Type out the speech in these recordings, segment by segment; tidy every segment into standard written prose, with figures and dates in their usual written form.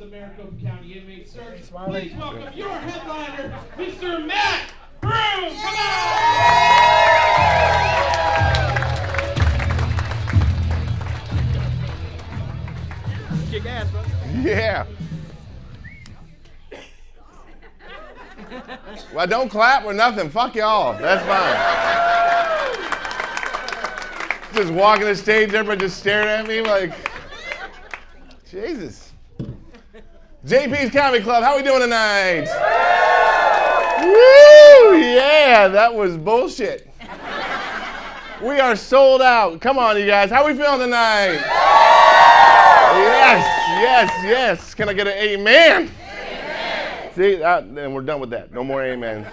the Maricopa County Inmate Search. Please welcome your headliner, Mr. Matt Broom. Come on! Kick ass, bro. Yeah. Well, don't clap or nothing. Fuck y'all. That's fine. Just walking the stage, everybody just staring at me like, Jesus. JP's Comedy Club, how we doing tonight? Woo! Yeah, that was bullshit. We are sold out. Come on, you guys. How we feeling tonight? Yes, yes, yes. Can I get an amen? Amen. See, and we're done with that. No more amens.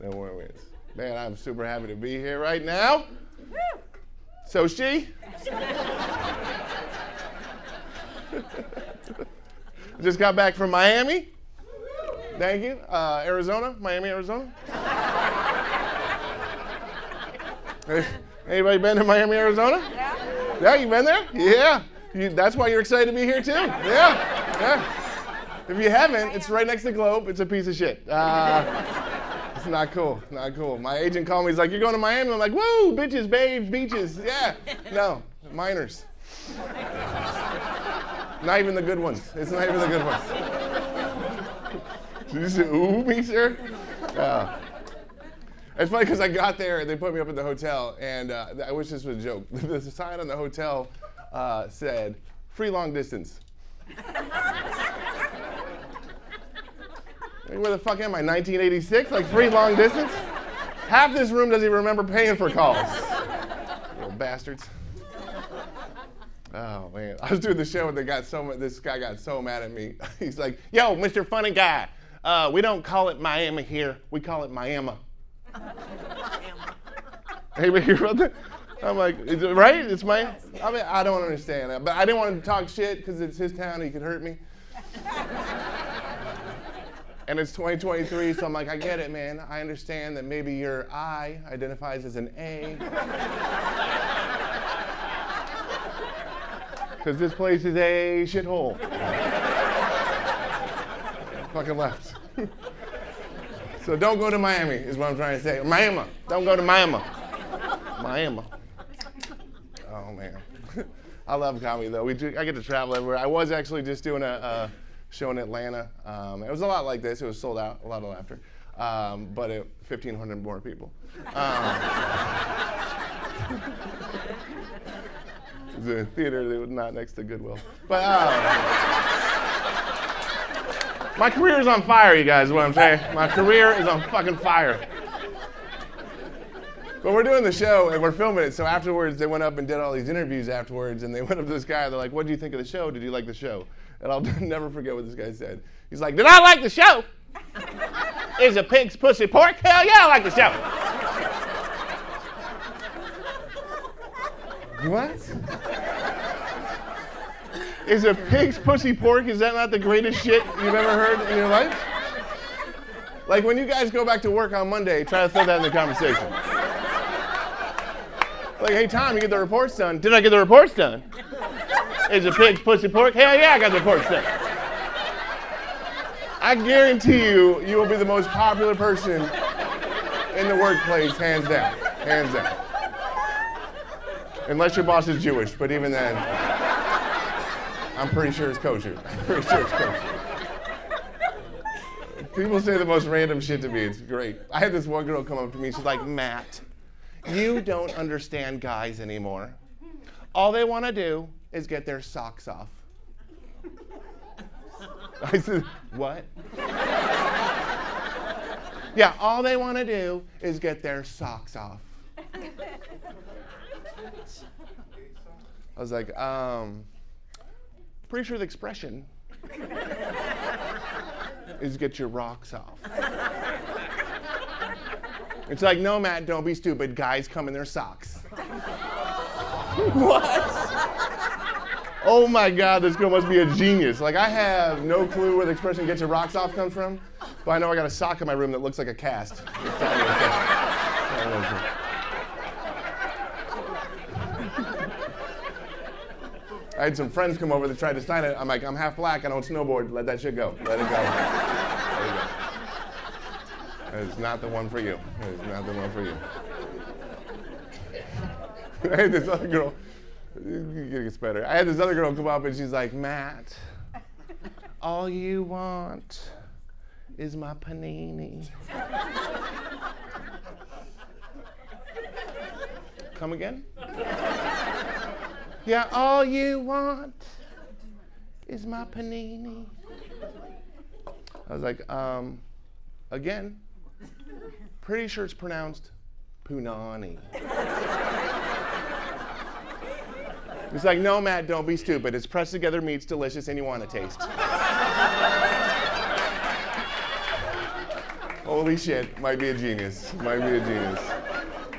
No more amens. Man, I'm super happy to be here right now. So she? Just got back from Miami. Thank you. Arizona, Miami, Arizona. Anybody been to Miami, Arizona? Yeah. Yeah, you been there? Yeah. That's why you're excited to be here too? Yeah. Yeah. If you haven't, it's right next to Globe. It's a piece of shit. It's not cool. Not cool. My agent called me. He's like, "You're going to Miami?" I'm like, "Woo, bitches, babes, beaches." Yeah. No, minors. Not even the good ones. It's not even the good ones. Did you say ooh me, sir? It's funny because I got there and they put me up at the hotel, and I wish this was a joke. The sign on the hotel said, "Free long distance." Where the fuck am I, 1986? Like free long distance? Half this room doesn't even remember paying for calls. Little bastards. Oh man, I was doing the show and this guy got so mad at me. He's like, "Yo, Mr. Funny Guy, we don't call it Miami here, we call it Miami." Hey, you wrote that? I'm like, is it right? It's my. I mean, I don't understand that, but I didn't want to talk shit because it's his town. He could hurt me. And it's 2023, so I'm like, I get it, man. I understand that maybe your I identifies as an A. Because this place is a shithole. Fucking left. So don't go to Miami, is what I'm trying to say. Miami. Don't go to Miami. Miami. Oh, man. I love comedy, though. I get to travel everywhere. I was actually just doing a show in Atlanta. It was a lot like this. It was sold out, a lot of laughter. But 1,500 more people. The theater that was not next to Goodwill. But my career is on fire, you guys, is what I'm saying. My career is on fucking fire. But we're doing the show and we're filming it, so afterwards they went up and did all these interviews afterwards, and they went up to this guy, they're like, "What did you think of the show? Did you like the show?" And I'll never forget what this guy said. He's like, "Did I like the show? Is a pig's pussy pork? Hell yeah, I like the show." What? Is a pig's pussy pork? Is that not the greatest shit you've ever heard in your life? Like when you guys go back to work on Monday, try to throw that in the conversation. Like, "Hey Tom, you get the reports done." "Did I get the reports done? Is a pig's pussy pork? Hell yeah, I got the reports done." I guarantee you, you will be the most popular person in the workplace, hands down. Hands down. Unless your boss is Jewish, but even then, I'm pretty sure it's kosher. I'm pretty sure it's kosher. People say the most random shit to me. It's great. I had this one girl come up to me. She's like, "Matt, you don't understand guys anymore. All they want to do is get their socks off." I said, "What?" "Yeah, all they want to do is get their socks off." I was like, "Pretty sure the expression is get your rocks off." It's like, "No, Matt, don't be stupid. Guys come in their socks." What? Oh my God, this girl must be a genius. Like, I have no clue where the expression "get your rocks off" comes from, but I know I got a sock in my room that looks like a cast. I had some friends come over that tried to sign it. I'm like, I'm half black. I don't snowboard. Let that shit go. Let it go. Let it go. It's not the one for you. It's not the one for you. I had this other girl. It gets better. I had this other girl come up and she's like, Matt, all you want is my panini. Come again? Yeah, all you want is my panini. I was like, again, pretty sure it's pronounced punani. He's like, no, Matt, don't be stupid. It's pressed together meats, delicious, and you want to taste. Holy shit, might be a genius. Might be a genius.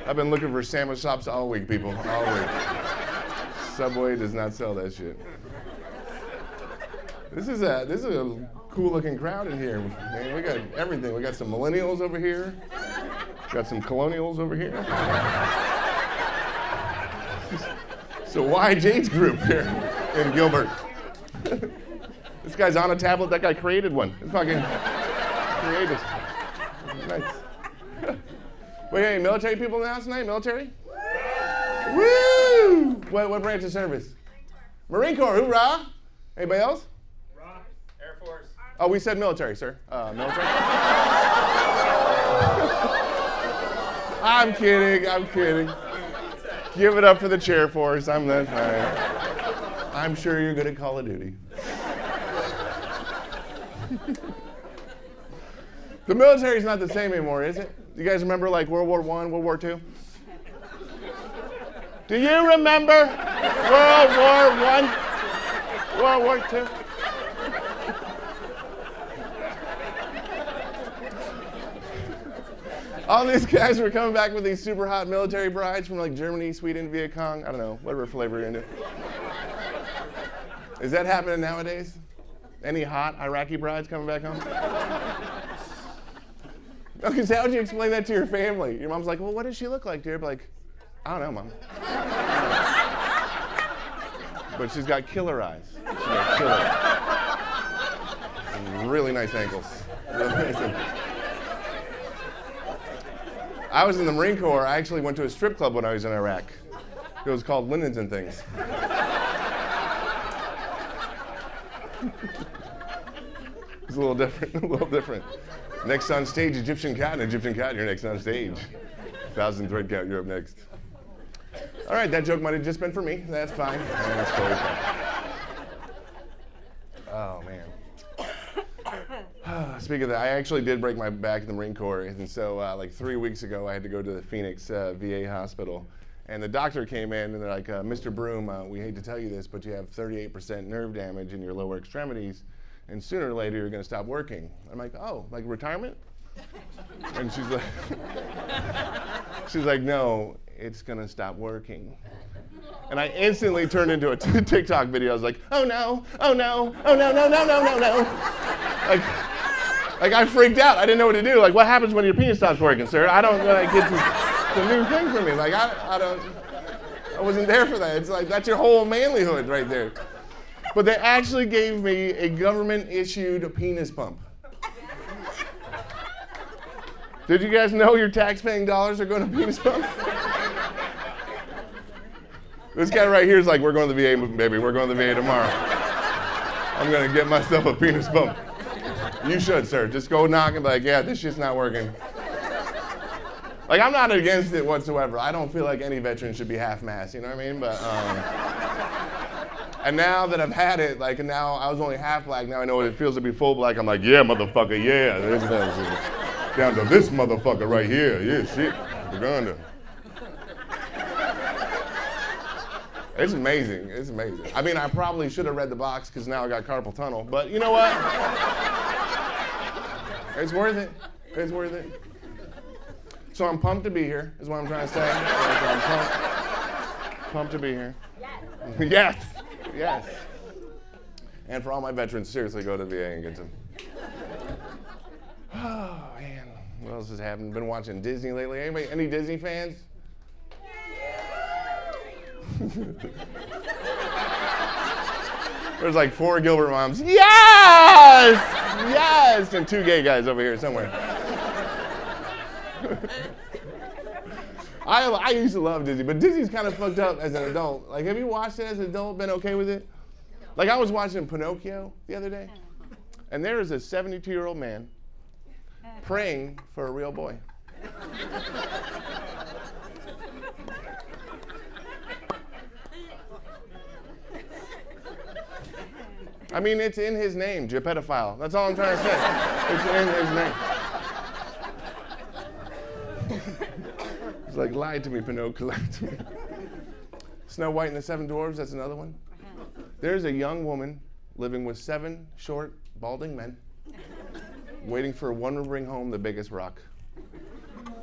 I've been looking for sandwich shops all week, people, all week. Subway does not sell that shit. This is a cool looking crowd in here. Man, we got everything. We got some millennials over here. Got some colonials over here. It's a wide age group here in Gilbert. This guy's on a tablet. That guy created one. It's fucking creative. Nice. Wait, hey, military people in the house tonight? Military? Woo! What branch of service? Marine Corps, hoorah! Anybody else? Air Force. Oh, we said military, sir. Military? I'm kidding. Give it up for the chair force. That's fine. I'm sure you're good at Call of Duty. The military's not the same anymore, is it? You guys remember like World War I, World War II? Do you remember World War I, World War II? All these guys were coming back with these super hot military brides from like Germany, Sweden, Viet Cong, I don't know, whatever flavor you're into. Is that happening nowadays? Any hot Iraqi brides coming back home? Okay, so how would you explain that to your family? Your mom's like, well, what does she look like, dear? But like, I don't know, Mom. But she's got killer eyes. She's got killer. And really nice ankles. Really nice ankles. I was in the Marine Corps. I actually went to a strip club when I was in Iraq. It was called Linens and Things. It's a little different, Next on stage, Egyptian cotton, you're next on stage. 1,000 thread count, you're up next. All right, that joke might have just been for me. That's fine. That's totally fine. Oh, man. Speaking of that, I actually did break my back in the Marine Corps, and so like 3 weeks ago, I had to go to the Phoenix VA hospital, and the doctor came in, and they're like, Mr. Broom, we hate to tell you this, but you have 38% nerve damage in your lower extremities, and sooner or later, you're going to stop working. I'm like, oh, like retirement? And she's like, no, it's going to stop working. And I instantly turned into a TikTok video. I was like, oh no, oh no, oh no, no, no, no, no, no. Like I freaked out. I didn't know what to do. Like, what happens when your penis stops working, sir? I don't, like, it's a new thing for me. Like, I wasn't there for that. It's like, that's your whole manlyhood right there. But they actually gave me a government-issued penis pump. Did you guys know your tax-paying dollars are going to penis pump? This guy right here is like, we're going to the VA, baby. We're going to the VA tomorrow. I'm going to get myself a penis pump. You should, sir. Just go knock and be like, yeah, this shit's not working. Like, I'm not against it whatsoever. I don't feel like any veteran should be half-mast, you know what I mean? But, and now that I've had it, like, and now I was only half black, now I know what it feels to be full black. I'm like, yeah, motherfucker, yeah. Down to this motherfucker right here. Yeah, shit. Uganda. It's amazing. It's amazing. I mean, I probably should have read the box because now I got carpal tunnel, but you know what? It's worth it. It's worth it. So I'm pumped to be here, is what I'm trying to say. I'm pumped to be here. Yes. Yes. And for all my veterans, seriously, go to the VA and get some. Oh, man. What else has happened? Been watching Disney lately. Anybody, any Disney fans? There's like 4 Gilbert moms. Yes! Yes! And 2 gay guys over here somewhere. I used to love Disney, but Disney's kind of fucked up as an adult. Like, have you watched it as an adult, been okay with it? Like, I was watching Pinocchio the other day, and there is a 72-year-old man praying for a real boy. I mean, it's in his name, you're a pedophile. That's all I'm trying to say. It's in his name. It's like, lie to me, Pinocchio, lie to me. Snow White and the 7 Dwarfs, that's another one. There's a young woman living with 7 short, balding men, waiting for one to bring home the biggest rock.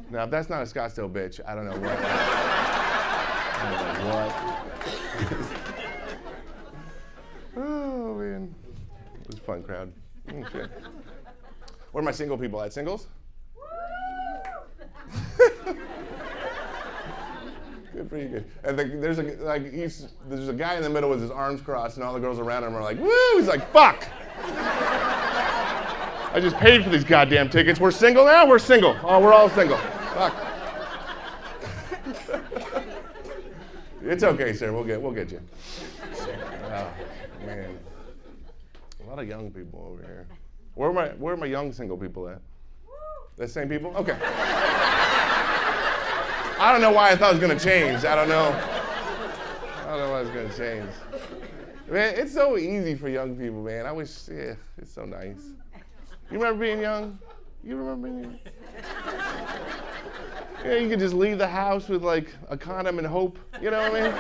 Now, if that's not a Scottsdale bitch, I don't know what. I don't know what. Oh, man. It was a fun crowd. Oh, shit. Where are my single people at? Singles? Good for you. Good. And there's a guy in the middle with his arms crossed, and all the girls around him are like, woo! He's like, fuck! I just paid for these goddamn tickets. We're single now? We're single. Oh, we're all single. Fuck. It's okay, sir. We'll get you. Oh, man. A lot of young people over here. Where are my young single people at? The same people? Okay. I don't know why I thought it was going to change. I don't know why it's going to change. Man, it's so easy for young people, man. I wish, yeah, it's so nice. You remember being young? You remember being young? Yeah, you could just leave the house with like a condom and hope. You know what I mean?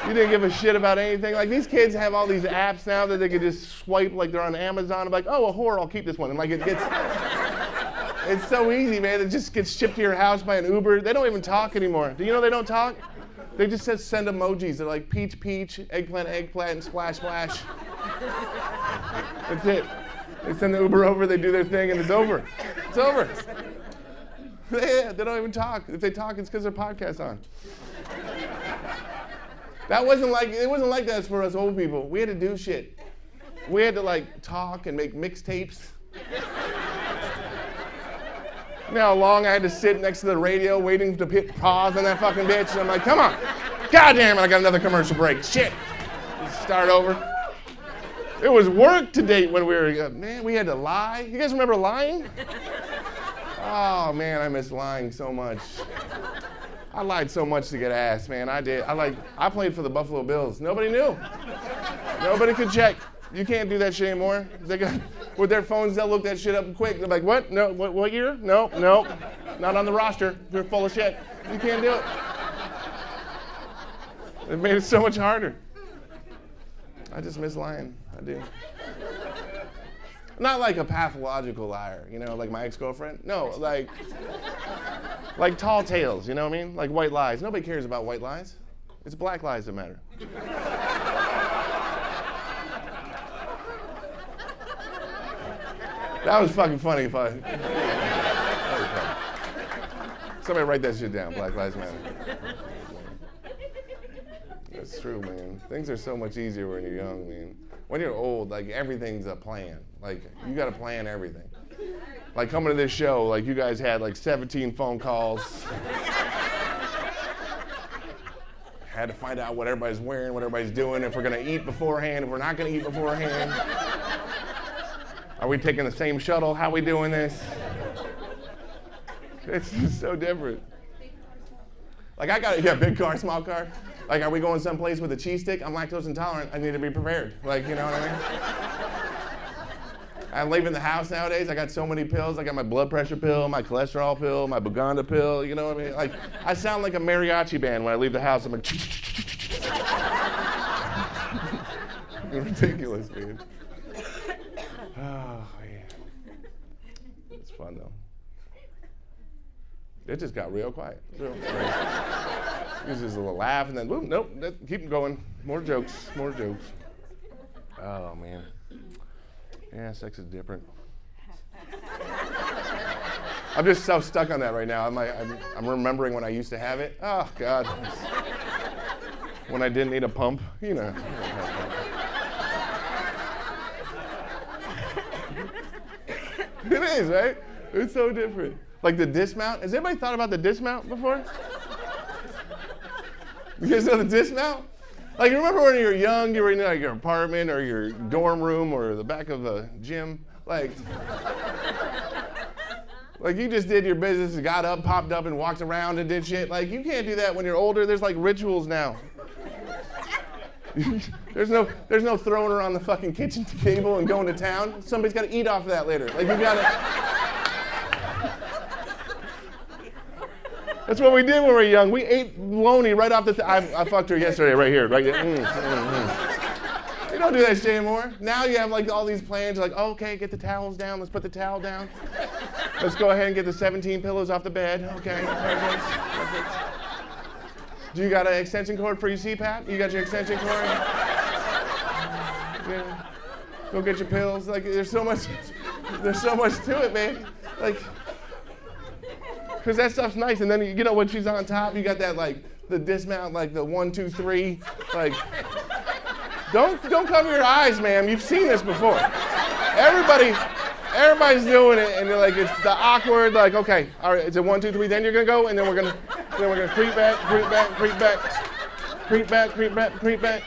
You didn't give a shit about anything. Like, these kids have all these apps now that they could just swipe like they're on Amazon. I'm like, oh, a whore, I'll keep this one. And like, it's so easy, man. It just gets shipped to your house by an Uber. They don't even talk anymore. Do you know they don't talk? They just send emojis. They're like peach, peach, eggplant, eggplant, and splash, splash. That's it. They send the Uber over, they do their thing, and it's over. It's over. They don't even talk. If they talk, it's because their podcast's on. It wasn't like that for us old people. We had to do shit. We had to like talk and make mixtapes. You know how long I had to sit next to the radio waiting to hit pause on that fucking bitch? And I'm like, come on. God damn it, I got another commercial break. Shit. Let's start over. It was work to date when we were, man, we had to lie. You guys remember lying? Oh, man, I miss lying so much. I lied so much to get ass, man. I did. I played for the Buffalo Bills. Nobody knew. Nobody could check. You can't do that shit anymore. They got, with their phones, they'll look that shit up quick. They're like, what? No, what year? No, not on the roster. They're full of shit. You can't do it. It made it so much harder. I just miss lying. I do. Not like a pathological liar, you know, like my ex-girlfriend. No, like tall tales, you know what I mean? Like white lies. Nobody cares about white lies. It's black lies that matter. That was fucking funny. Somebody write that shit down. Black Lives Matter. That's true, man. Things are so much easier when you're young, man. When you're old, like, everything's a plan. Like, you got to plan everything. Like, coming to this show, like, you guys had, like, 17 phone calls. Had to find out what everybody's wearing, what everybody's doing, if we're going to eat beforehand, if we're not going to eat beforehand. Are we taking the same shuttle? How are we doing this? It's just so different. Like, big car, small car. Like, are we going someplace with a cheese stick? I'm lactose intolerant. I need to be prepared. Like, you know what I mean? I'm leaving the house nowadays. I got so many pills. I got my blood pressure pill, my cholesterol pill, my Buganda pill. You know what I mean? Like, I sound like a mariachi band when I leave the house. I'm like, ridiculous, dude. Oh, man. It's fun, though. It just got real quiet. It was just a little laugh, and then, boom, nope, keep going. More jokes. Oh, man. Yeah, sex is different. I'm just so stuck on that right now. I'm remembering when I used to have it. Oh, God. When I didn't need a pump, you know. It is, right? It's so different. Like the dismount. Has anybody thought about the dismount before? You guys know the dismount? Like, remember when you were young, you were in like your apartment or your dorm room or the back of the gym? Like you just did your business, got up, popped up, and walked around and did shit. Like, you can't do that when you're older. There's like rituals now. There's no throwing her on the fucking kitchen table and going to town. Somebody's got to eat off of that later. Like, you got to. That's what we did when we were young. We ate bologna right off the. I fucked her yesterday, right here, right there. You don't do that shit anymore. Now you have like all these plans. You're like, oh, okay, get the towels down. Let's put the towel down. Let's go ahead and get the 17 pillows off the bed. Okay, perfect. Do you got an extension cord for your CPAP? You got your extension cord? Yeah. Go get your pills. Like, there's so much to it, man. Like, because that stuff's nice. And then, you know, when she's on top, you got that, like, the dismount, like the 1, 2, 3. Like, don't cover your eyes, ma'am. You've seen this before. Everybody's doing it, and you're like, it's the awkward, like, okay, all right, it's a 1, 2, 3, then you're gonna go, and then we're gonna creep back, creep back, creep back, creep back, creep back, creep back.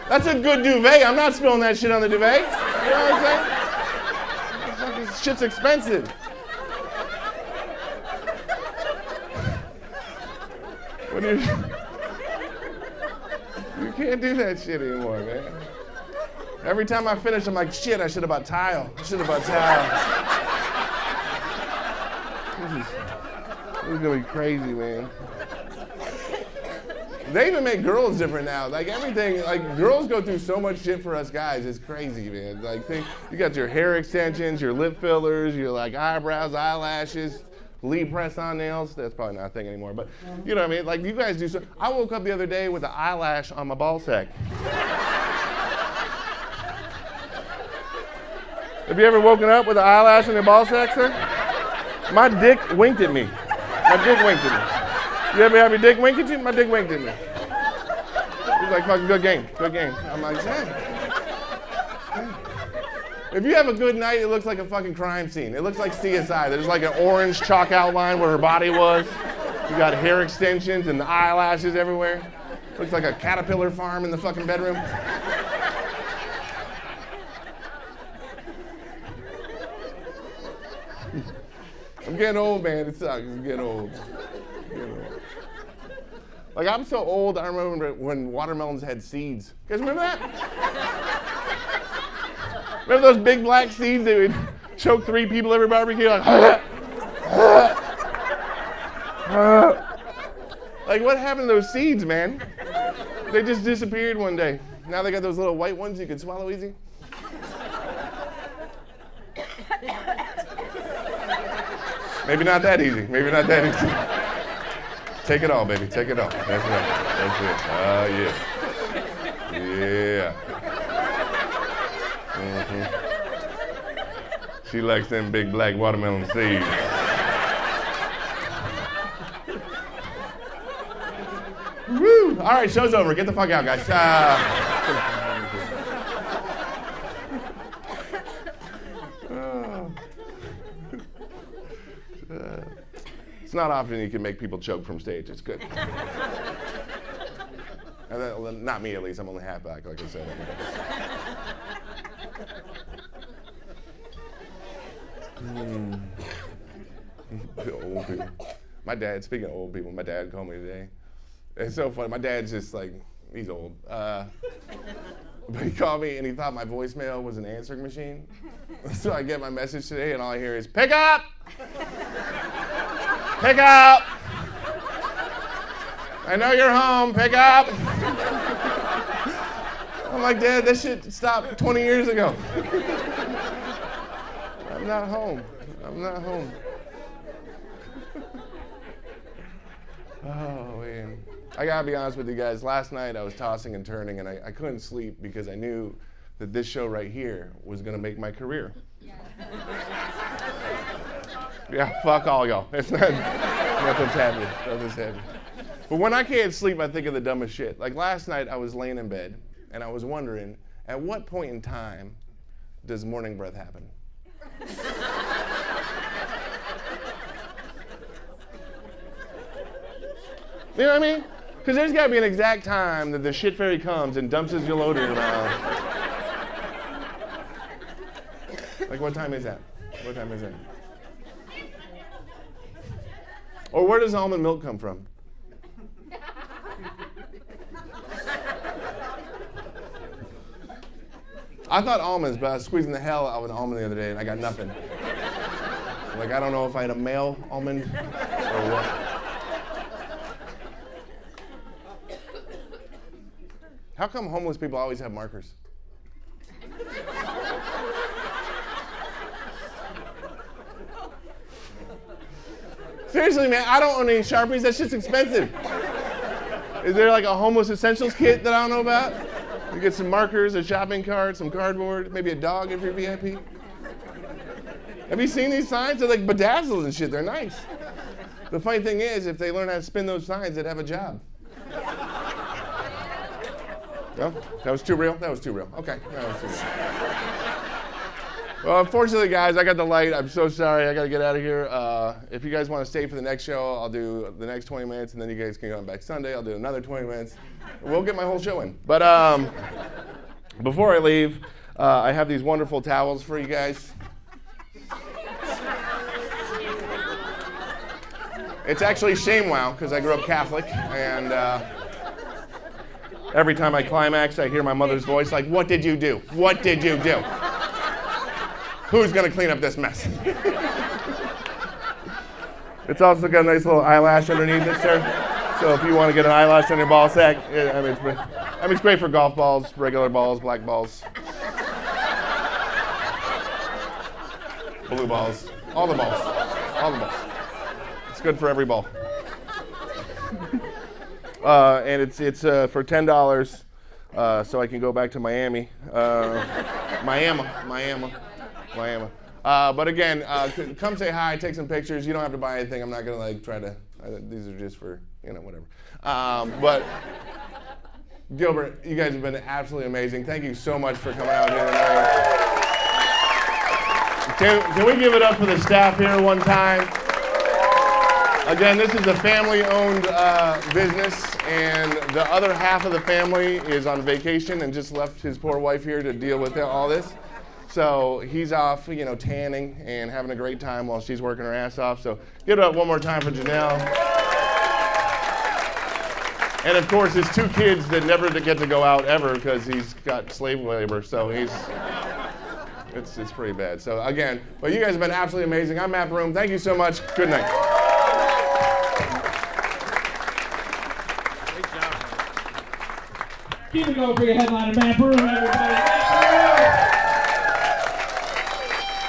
That's a good duvet. I'm not spilling that shit on the duvet. You know what I'm saying? This shit's expensive. What do you can't do that shit anymore, man. Every time I finish, I'm like, shit, I should have bought tile. This is gonna be crazy, man. They even make girls different now. Like everything, like girls go through so much shit for us guys. It's crazy, man. Like you got your hair extensions, your lip fillers, your like eyebrows, eyelashes, lead press-on nails. That's probably not a thing anymore, but you know what I mean? Like you guys do so. I woke up the other day with an eyelash on my ball sack. Have you ever woken up with an eyelash on your ball sack, sir? My dick winked at me. My dick winked at me. You ever have your dick wink at you? My dick winked at me. He's like, fucking good game, good game. I'm like, damn. If you have a good night, it looks like a fucking crime scene. It looks like CSI. There's like an orange chalk outline where her body was. You got hair extensions and the eyelashes everywhere. Looks like a caterpillar farm in the fucking bedroom. I'm getting old, man. It sucks. I'm getting old. Like, I'm so old, I remember when watermelons had seeds. You guys remember that? Remember those big black seeds that would choke 3 people every barbecue? Like, like, what happened to those seeds, man? They just disappeared one day. Now they got those little white ones you can swallow easy. Maybe not that easy. Maybe not that easy. Take it all, baby. Take it all. That's it. That's it. Yeah. Mm-hmm. She likes them big black watermelon seeds. Woo! All right, show's over. Get the fuck out, guys. It's not often you can make people choke from stage. It's good. Not me, at least. I'm only half back, like I said. Old people. My dad, speaking of old people, my dad called me today. It's so funny. My dad's just like, he's old. But he called me and he thought my voicemail was an answering machine. So I get my message today and all I hear is, pick up! Pick up! I know you're home, pick up! I'm like, Dad, that shit stopped 20 years ago. I'm not home. I'm not home. Oh, man. I gotta be honest with you guys. Last night I was tossing and turning and I couldn't sleep because I knew that this show right here was gonna make my career. Yeah, fuck all y'all. It's not, nothing's happening. Nothing's happening. But when I can't sleep, I think of the dumbest shit. Like last night I was laying in bed and I was wondering, at what point in time does morning breath happen? You know what I mean? Because there's got to be an exact time that the shit fairy comes and dumps his load in your mouth. Like, what time is that? What time is it? Or where does almond milk come from? I thought almonds, but I was squeezing the hell out of an almond the other day and I got nothing. Like, I don't know if I had a male almond or what. How come homeless people always have markers? Seriously, man, I don't own any Sharpies. That shit's expensive. Is there like a homeless essentials kit that I don't know about? You get some markers, a shopping cart, some cardboard, maybe a dog if you're VIP. Have you seen these signs? They're like bedazzled and shit. They're nice. The funny thing is, if they learn how to spin those signs, they'd have a job. No? That was too real? That was too real. Okay. That was too real. Well, unfortunately, guys, I got the light. I'm so sorry. I got to get out of here. If you guys want to stay for the next show, I'll do the next 20 minutes, and then you guys can come back Sunday. I'll do another 20 minutes. We'll get my whole show in. But before I leave, I have these wonderful towels for you guys. It's actually ShameWow, because I grew up Catholic, and every time I climax, I hear my mother's voice like, "What did you do? What did you do? Who's going to clean up this mess?" It's also got a nice little eyelash underneath it, sir. So if you want to get an eyelash on your ball sack, it's great for golf balls, regular balls, black balls, blue balls, all the balls, all the balls. It's good for every ball. And it's for $10, so I can go back to Miami. Miami. But again, come say hi, take some pictures. You don't have to buy anything. I'm not gonna like try to. These are just for whatever. But Gilbert, you guys have been absolutely amazing. Thank you so much for coming out here tonight. Can we give it up for the staff here one time? Again, this is a family-owned business, and the other half of the family is on vacation and just left his poor wife here to deal with all this. So he's off, tanning and having a great time while she's working her ass off. So give it up one more time for Janelle. And of course, his two kids that never get to go out ever because he's got slave labor. So it's pretty bad. So again, but you guys have been absolutely amazing. I'm Matt Broom. Thank you so much. Good night. Keep it going for your headliner, Matt Broom, everybody. Matt Broom.